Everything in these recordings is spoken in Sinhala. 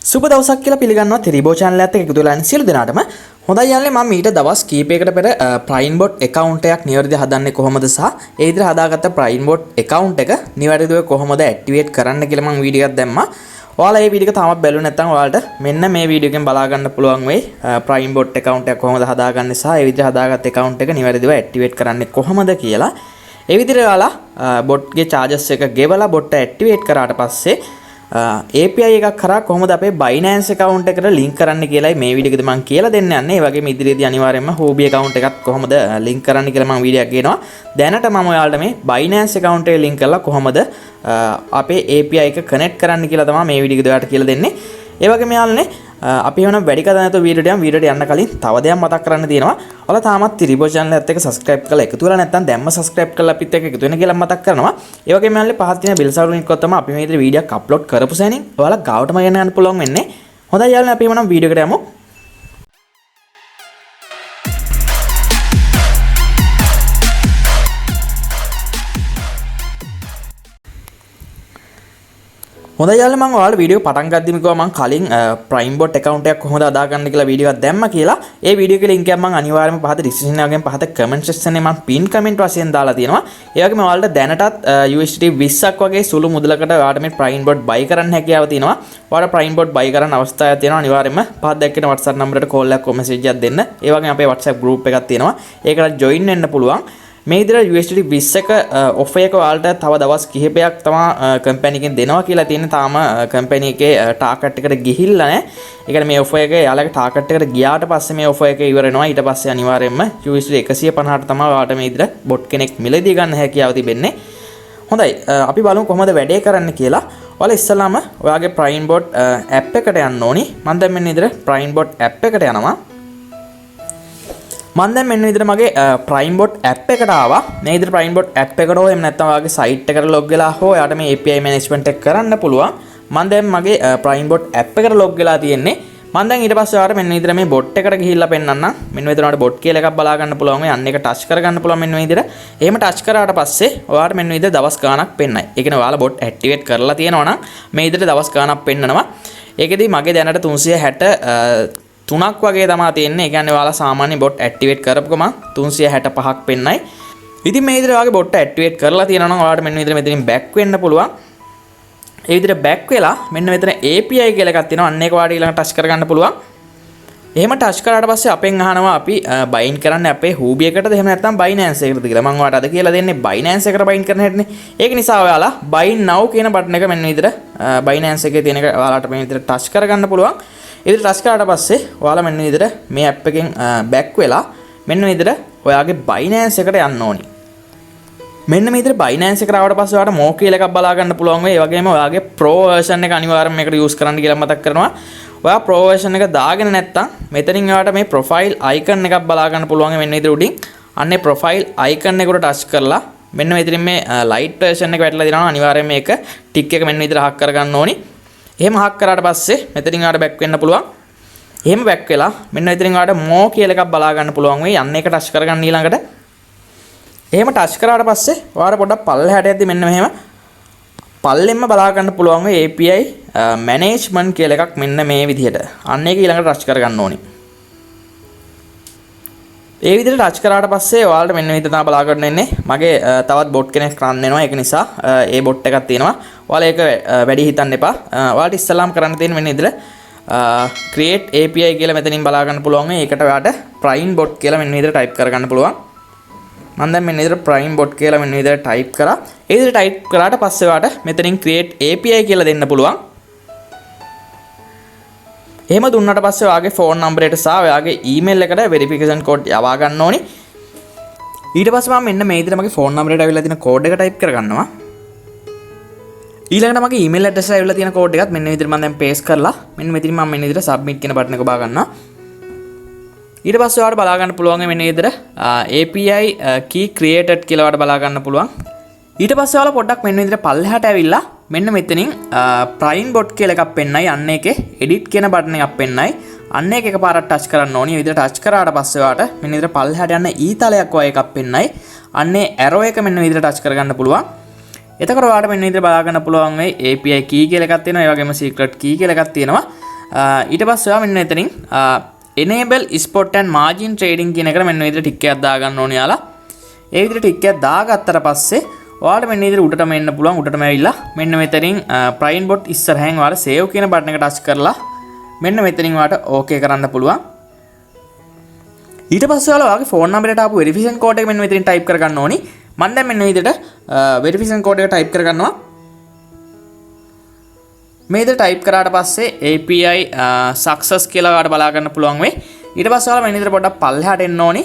සුබ දවසක් කියලා පිළිගන්නවා Thili Bro channel එකත් එක්ක එකතු වෙලා ඉන්න සියලු දෙනාටම. හොඳයි යාළුවනේ මම ඊට දවස් කීපයකට පෙර PrimeBot account එකක් නිවැරදිව හදන්නේ කොහොමද සහ ඒ විදිහට හදාගත්ත PrimeBot account එක නිවැරදිව කොහොමද activate කරන්න කියලා මම වීඩියෝ එකක් දැම්මා. ඔයාලා මේ වීඩියෝ එක තාමත් බැලුවේ නැත්නම් ඔයාලට මෙන්න මේ වීඩියෝ එකෙන් බලා ගන්න පුළුවන් වෙයි PrimeBot account එකක් කොහොමද හදාගන්නේ සහ ඒ විදිහට හදාගත්ත account එක නිවැරදිව activate කරන්නේ කොහොමද කියලා. ඒ විදිහට ඔයාලා bot ගේ charges එක ගෙවලා bot එක activate කරාට පස්සේ API එකක් කරා කොහොමද අපේ Binance account එකට link කරන්න කියලායි මේ වීඩියෝ එකේදී මම කියලා දෙන්න යන්නේ. ඒ වගේම ඉදිරියේදී අනිවාර්යයෙන්ම Huobi account එකත් කොහොමද link කරන්න කියලා මම වීඩියෝ එකක් ගේනවා. දැනට මම ඔයාලට මේ Binance account එක link කරලා කොහොමද අපේ API එක connect කරන්න කියලා තමයි මේ වීඩියෝ එකේදී ඔයාලට කියලා දෙන්නේ. ඒ වගේම යාළුවනේ අපි වෙන වැඩි කතා නැතුව වීඩියෝට යන්න කලින් තව දෙයක් මතක් කරන්න තියෙනවා. ඔයාලා තාමත් Thili Bro channel එකත් එක්ක subscribe කරලා එකතු වෙලා නැත්නම් දැම්ම subscribe කරලා අපිත් එක්ක එකතු වෙන කියලා මතක් කරනවා. ඒ වගේම යාළුවනේ පහත් තියෙන bell sound එකක් තමයි අපි මේ විදිහට වීඩියෝ එකක් අප්ලෝඩ් කරපු සැනින් ඔයාලා ගාවටම යන්න පුළුවන් වෙන්නේ. හොඳයි යාළුවනේ අපි එමනම් වීඩියෝ එකට යමු. හොඳයි යාළුවනේ මම ඔයාලට වීඩියෝ පටන් ගද්දිම කිව්වා මම කලින් PrimeBot account එකක් කොහොමද හදාගන්න කියලා වීඩියෝ එකක් දැම්මා කියලා. ඒ වීඩියෝ එකේ link එක මම අනිවාර්යයෙන්ම පහත description එකෙන් පහත comment section එකේ මම pin comment වශයෙන් දාලා තියෙනවා. ඒ වගේම ඔයාලට දැනටත් USD 20ක් වගේ සුළු මුදලකට ඔයාලට මේ PrimeBot buy කරන්න හැකියාව තියෙනවා. ඔයාලට PrimeBot buy කරන්න අවස්ථාවක් තියෙනවා. අනිවාර්යයෙන්ම පහත දැක්කේ WhatsApp number එකට call එකක් or message එකක් දෙන්න. ඒ වගේම අපේ WhatsApp group එකක් තියෙනවා. ඒකට join වෙන්න පුළුවන්. මේ විදිහට USD 20ක offer එක ඔයාලට තව දවස් කිහිපයක් තමයි කම්පැනි එකෙන් දෙනවා කියලා තියෙන්නේ. තාම කම්පැනි එකේ ටාගට් එකට ගිහිල්ලා නැහැ. ඒ කියන්නේ මේ offer එක යාළුවගේ ටාගට් එකට ගියාට පස්සේ මේ offer එක ඉවර වෙනවා. ඊට පස්සේ අනිවාර්යයෙන්ම USD 150ට තමයි ඔයාලට මේ විදිහට bot කෙනෙක් මිලදී ගන්න හැකියාව තිබෙන්නේ. හොඳයි අපි බලමු කොහොමද වැඩේ කරන්න කියලා. ඔයාලා ඉස්සලාම ඔයාගේ PrimeBot app එකට යන්න ඕනි. මම දැන් මෙන්න විදිහට PrimeBot app එකට යනවා. මම දැන් මෙන්න විදිහට මගේ PrimeBot app එකට ආවා. මේ විදිහට PrimeBot app එකට හෝ එහෙම නැත්නම් ඔයාගේ site එකට log වෙලා හෝ යාට මේ API management එක කරන්න පුළුවන්. මම දැන් මගේ PrimeBot app එකට log වෙලා තියෙන්නේ. මම දැන් ඊට පස්සේ ඔයාලට මෙන්න විදිහට මේ bot එකට ගිහිල්ලා පෙන්නන්නම්. මෙන්න විදිහට ඔයාලට bot කියලා එකක් බලා ගන්න පුළුවන්. මේ අන්න එක touch කරගන්න පුළුවන් මෙන්න විදිහට. එහෙම touch කරාට පස්සේ ඔයාලට මෙන්න විදිහට දවස් ගාණක් පෙන්නයි. ඒ කියන්නේ ඔයාලා bot activate කරලා තියෙනවා නම් මේ විදිහට දවස් ගාණක් පෙන්නනවා. ඒකෙදි මගේ දැනට 360 තුනක් වගේ තමයි තියෙන්නේ. ඒ කියන්නේ ඔයාලා සාමාන්‍ය bot activate කරපු ගමන් 365ක් පෙන්නයි. ඉතින් මේ විදිහට ඔයාගේ bot activate කරලා තියෙනවා නම් ඔයාලට මෙන්න විදිහට මෙතනින් back වෙන්න පුළුවන්. ඒ විදිහට back වෙලා මෙන්න මෙතන API කියලා එකක් තියෙනවා. අන්න ඒක ඔයාලට ඊළඟ touch කරගන්න පුළුවන්. එහෙම touch කරාට පස්සේ අපෙන් අහනවා අපි bind කරන්නේ අපේ Huobi එකටද එහෙම නැත්නම් Binance එකටද කියලා. මම ඔයාලට අද කියලා දෙන්නේ Binance එකට bind කරන හැටිනේ. ඒක නිසා ඔයාලා bind now කියන button එක මෙන්න විදිහට Binance එකේ තියෙන එක ඔයාලට මේ විදිහට touch කරගන්න පුළුවන්. ඉතින් touch කරාට පස්සේ ඔයාලා මෙන්න විදිහට මේ app එකෙන් back වෙලා මෙන්න විදිහට ඔයාගේ Binance එකට යන්න ඕනි. මෙන්න මේ විදිහට Binance එකට ආවට පස්සේ ඔයාලට more කියලා එකක් බලා ගන්න පුළුවන් වෙයි. ඒ වගේම ඔයාගේ Pro version එක අනිවාර්යයෙන් මේකට use කරන්න කියලා මතක් කරනවා. ඔයා Pro version එක දාගෙන නැත්තම් මෙතනින් ඔයාලට මේ profile icon එකක් බලා ගන්න පුළුවන් මෙන්න විදිහට උඩින්. අන්නේ profile icon එකට touch කරලා මෙන්න මෙතනින් මේ light version එක වැටලා දිනනවා. අනිවාර්යයෙන් මේක tick එක මෙන්න විදිහට හක් කරගන්න ඕනි. එහෙම හක් කරාට පස්සේ මෙතනින් ඔයාලට back වෙන්න පුළුවන්. එහෙම back වෙලා මෙන්න මෙතනින් ඔයාලට more කියලා එකක් බලා ගන්න පුළුවන් වෙයි. අන්න එක touch කරගන්න ඊළඟට. එහෙම touch කරාට පස්සේ ඔයාලට පොඩ්ඩක් පල්ලෙහාට යද්දි මෙන්න මෙහෙම පල්ලෙන්ම බලා ගන්න පුළුවන් වෙයි API management කියලා එකක් මෙන්න මේ විදිහට. අන්න ඒක ඊළඟට touch කරගන්න ඕනි. ඒ විදිහට touch කරාට පස්සේ ඔයාලට මෙන්න විදිහට තමයි බලා ගන්න වෙන්නේ. මගේ තවත් bot කෙනෙක් run වෙනවා. ඒක නිසා ඒ bot එකක් තියෙනවා. ඔයාලා ඒක වැඩි හිතන්න එපා. ඔයාලට ඉස්සලාම් කරන්න තියෙන මෙන්න විදිහට create API කියලා මෙතනින් බලා ගන්න පුළුවන්. ඒකට ඔයාලට PrimeBot කියලා මෙන්න විදිහට type කරගන්න පුළුවන්. මම දැන් මෙන්න විදිහට PrimeBot කියලා මෙන්න විදිහට type කරා. ඒ විදිහට type කරාට පස්සේ ඔයාලට මෙතනින් create API කියලා දෙන්න පුළුවන්. එහෙම දුන්නාට පස්සේ ඔයාගේ phone number එකට සහ ඔයාගේ email එකට verification code යවා ගන්න ඕනි. ඊට පස්සේ මම මෙන්න මේ විදිහට මගේ phone number එකට අවිල්ලා තියෙන code එක type කරගන්නවා. ඊළඟට මගේ email address එක ඇවිල්ලා තියෙන code එකත් මෙන්න විදිහට මම දැන් paste කරලා මෙන්න මෙතනින් මම මෙන්න විදිහට submit කියන button එක බා ගන්නවා. ඊට පස්සේ ඔයාලට බලා ගන්න පුළුවන් මෙන්න විදිහට API key created කියලා ඔයාලට බලා ගන්න පුළුවන්. ඊට පස්සේ ඔයාලා පොඩ්ඩක් මෙන්න විදිහට පල්ලෙහාට ඇවිල්ලා මෙන්න මෙතනින් PrimeBot කියලා එකක් පෙන්නයි. අන්න ඒකේ edit කියන button එකක් පෙන්නයි. අන්න ඒක එකපාරක් touch කරන්න ඕනි. මේ විදිහට touch කරාට පස්සේ ඔයාලට මෙන්න විදිහට පල්ලෙහාට යන ඊතලයක් වගේ එකක් පෙන්නයි. අන්නේ arrow එක මෙන්න විදිහට touch කරගන්න පුළුවන්. එතකොට ඔයාලට මෙන්න විදිහට බලා ගන්න පුළුවන් වෙයි API key කියලා එකක් තියෙනවා. ඒ වගේම secret key කියලා එකක් තියෙනවා. ඊට පස්සේ ඔයා මෙන්න මෙතනින් enable spot and margin trading කියන එකට මෙන්න විදිහට ටික් එකක් දාගන්න ඕනේ යාලා. ඒ විදිහට ටික් එකක් දාගත්තට පස්සේ ඔයාලට මෙන්න විදිහට උඩටම එන්න පුළුවන්. උඩටම ඇවිල්ලා මෙන්න මෙතනින් prime bot ඉස්සරහින් ඔයාලා save කියන බටන් එක ටච් කරලා මෙන්න මෙතනින් ඔයාලට okay කරන්න පුළුවන්. ඊට පස්සේ ඔයාලා ඔයාගේ ෆෝන් නම්බරයට ආපු වෙරිෆිකේෂන් කෝඩ් එක මෙන්න මෙතනින් ටයිප් කරගන්න ඕනි. මම දැන් මෙන්න විදිහට වෙරිෆිකේෂන් කෝඩ් එක ටයිප් කරගන්නවා. මේ විදිහට ටයිප් කරාට පස්සේ API success කියලා ඔයාලට බලා ගන්න පුළුවන් වෙයි. ඊට පස්සේ ඔයාලා මෙන්න විදිහට පොඩ්ඩක් පල්ලෙහාට එන්න ඕනි.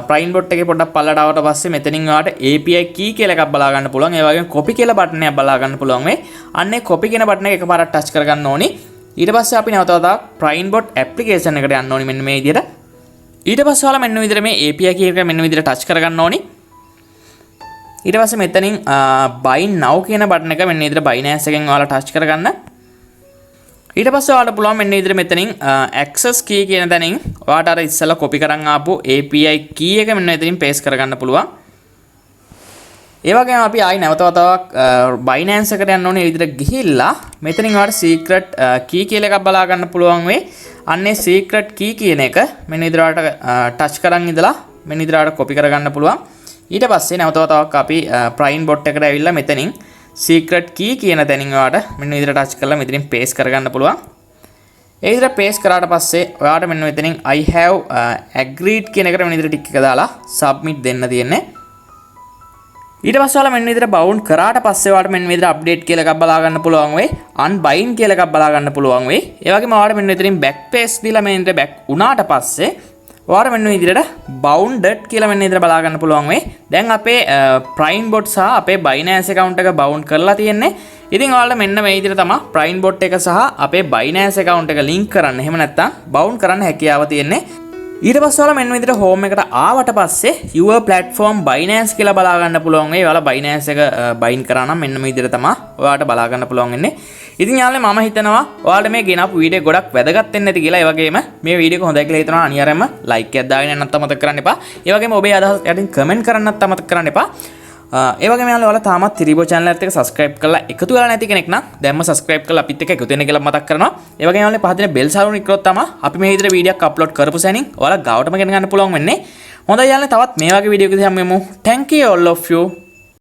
prime bot එකේ පොඩ්ඩක් පල්ලෙහාට ආවට පස්සේ මෙතනින් ඔයාලට API key කියලා එකක් බලා ගන්න පුළුවන්. ඒ වගේම copy කියලා බටන් එකක් බලා ගන්න පුළුවන් වෙයි. අන්න ඒ copy කියන බටන් එක එකපාරක් ටච් කරගන්න ඕනි. ඊට පස්සේ අපි නැවත වතාවක් prime bot application එකට යන්න ඕනි මෙන්න මේ විදිහට. ඊට පස්සේ ඔයාලා මෙන්න විදිහට මේ API key එක මෙන්න විදිහට ටච් කරගන්න ඕනි. ඊට පස්සේ මෙතනින් buy now කියන බටන් එක මෙන්න විදිහට Binance එකෙන් ඔයාලා ටච් කරගන්න. ඊට පස්සේ ඔයාලට පුළුවන් මෙන්න විදිහට මෙතනින් access key කියන තැනින් ඔයාලට අර ඉස්සෙල්ලා copy කරන් ආපු API key එක මෙන්න මෙතනින් paste කරගන්න පුළුවන්. ඒ වගේම අපි ආයි නැවත වතාවක් Binance එකට යන්න ඕනේ. ඒ විදිහට ගිහිල්ලා මෙතනින් ඔයාලට secret key කියලා එකක් බලා ගන්න පුළුවන් වෙයි. අන්නේ secret key කියන එක මෙන්න විදිහට ඔයාලට touch කරන් ඉඳලා මෙන්න විදිහට ඔයාලට copy කරගන්න පුළුවන්. ඊට පස්සේ නැවත වතාවක් අපි prime bot එකට ඇවිල්ලා මෙතනින් secret key කියන තැනින් ඔයාලට මෙන්න විදිහට touch කරලා මෙතනින් paste කරගන්න පුළුවන්. ඒ විදිහට paste කරාට පස්සේ ඔයාලට මෙන්න මෙතනින් I have agreed කියන එකට මෙන්න විදිහට ටික් එක දාලා submit දෙන්න තියෙන්නේ. ඊට පස්සේ ඔයාලා මෙන්න විදිහට bound කරාට පස්සේ ඔයාලට මෙන්න විදිහට update කියලා එකක් බලා ගන්න පුළුවන් වෙයි. unbind කියලා එකක් බලා ගන්න පුළුවන් වෙයි. ඒ වගේම ඔයාලට මෙන්න මෙතනින් back paste දීලා මෙන්න විදිහට back උනාට පස්සේ ඔයාලට මෙන්න විදිහට bounded කියලා මෙන්න විදිහට බලා ගන්න පුළුවන් වෙයි. දැන් අපේ prime bot සහ අපේ Binance account එක bound කරලා තියෙන්නේ. ඉතින් ඔයාලට මෙන්න මේ විදිහට තමයි prime bot එක සහ අපේ Binance account එක link කරන්න. එහෙම නැත්නම් bound කරන්න හැකියාව තියෙන්නේ. ඊට පස්සේ ඔයාලා මෙන්න විදිහට home එකට ආවට පස්සේ your platform Binance කියලා බලා ගන්න පුළුවන් වෙයි. ඔයාලා Binance එක bind කරා නම් මෙන්න මේ විදිහට තමයි ඔයාලට බලා ගන්න පුළුවන් වෙන්නේ. ඉතින් යාළුවනේ මම හිතනවා ඔයාලට මේ ගෙනාපු වීඩියෝ ගොඩක් වැදගත් වෙන්න ඇති කියලා. ඒ වගේම මේ වීඩියෝ එක හොඳයි කියලා හිතනවා අනිවාර්යයෙන්ම like එකක් දාගෙන යන්නත් අමතක කරන්න එපා. ඒ වගේම ඔබේ අදහස් යටින් comment කරන්නත් අමතක කරන්න එපා. ඒ වගේම යාළුවෝ තාමත් Thili Bro channel එකත් එක්ක subscribe කරලා එකතු වෙලා නැති කෙනෙක් නම් දැන්ම subscribe කරලා අපිත් එක්ක එකතු වෙන්න කියලා මතක් කරනවා. ඒ වගේම යාළුවෝ පහදින bell සාරුණ ඉක්කොත් තමයි අපි මේ විදිහට වීඩියෝක් අප්ලෝඩ් කරපු සැනින් ඔයාලා ගාවටම ගෙන ගන්න පුළුවන් වෙන්නේ. හොඳයි යාළුවනේ තවත් මේ වගේ වීඩියෝ එකකින් හම්බෙමු. Thank you all of you.